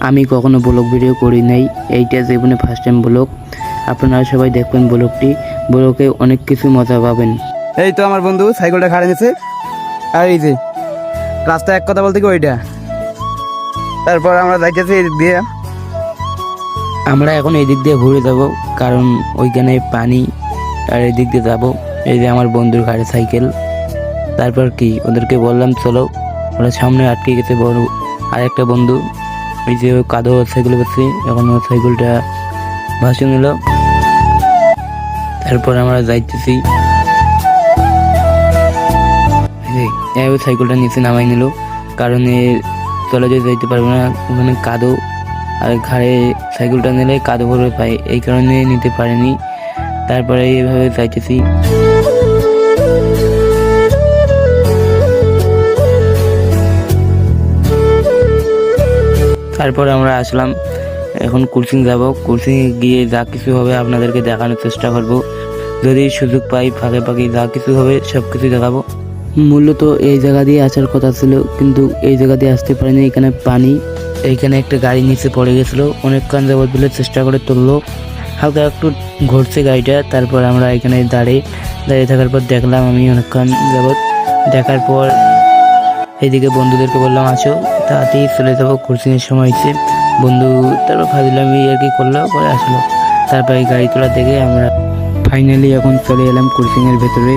আমি কখনো blog video করি নাই, এইটা জীবনে ফার্স্ট টাইম ব্লগ। আপনারা সবাই দেখবেন ব্লগটি, ব্লগে অনেক কিছু মজা পাবেন। এই তো আমার বন্ধু সাইকেলটা খাড়ে নিছে, আর এই যে রাস্তা এক কথা বলতে কি ওইটা। তারপর আমরা যাইতেছি এই দিক দিয়ে। আমরা এখন এই দিক দিয়ে ঘুরে যাব, কারণ ওইখানে পানি, আর এই দিক দিয়ে যাবো। এই যে আমার বন্ধুর গাড়ি সাইকেল। তারপর কি ওদেরকে বললাম চলো, ওরা সামনে আটকে গেছে বড় আরেকটা বন্ধু। ওই যে কাদো সাইকেল করছি, এখন ওর সাইকেলটা ভাসিয়ে নিল। তারপর আমরা যাইতেছি, ওই সাইকেলটা নিচে নামাই নিল, কারণ চলে যাইতে পারবো না, ওখানে কাদো, আর ঘাড়ে সাইকেলটা নিলে কাদো ভরে পায়, এই কারণে নিতে পারেনি। তারপরে এইভাবে যাইতেছি। তারপরে আমরা আসলাম, এখন কোচিং যাব। কোচিংয়ে গিয়ে যা কিছু হবে আপনাদেরকে দেখানোর চেষ্টা করব। যদি সুযোগ পাই ফাঁকে ফাঁকে যা কিছু হবে সব কিছু দেখাবো। মূলত এই জায়গা দিয়ে আসার কথা ছিল, কিন্তু এই জায়গা দিয়ে আসতে পারিনি। এখানে পানি, এইখানে একটা গাড়ি নিচে পড়ে গেছিলো, অনেকক্ষণ যাবত বলে চেষ্টা করে তুললো, হালকা একটু ঘুরছে গাড়িটা। তারপর আমরা এখানে দাঁড়িয়ে থাকার পর দেখলাম, আমি অনেকক্ষণ যাবত দেখার পর এইদিকে বন্ধুদেরকে বললাম আসো তাড়াতাড়ি চলে যাবো, কোচিংয়ের সময় হয়েছে। বন্ধু তারপর ফাজিলামি আর কি করলো, পরে আসলো। তারপর এই গাড়ি তোলা দেখে আমরা ফাইনালি এখন চলে এলাম কোচিংয়ের ভেতরে।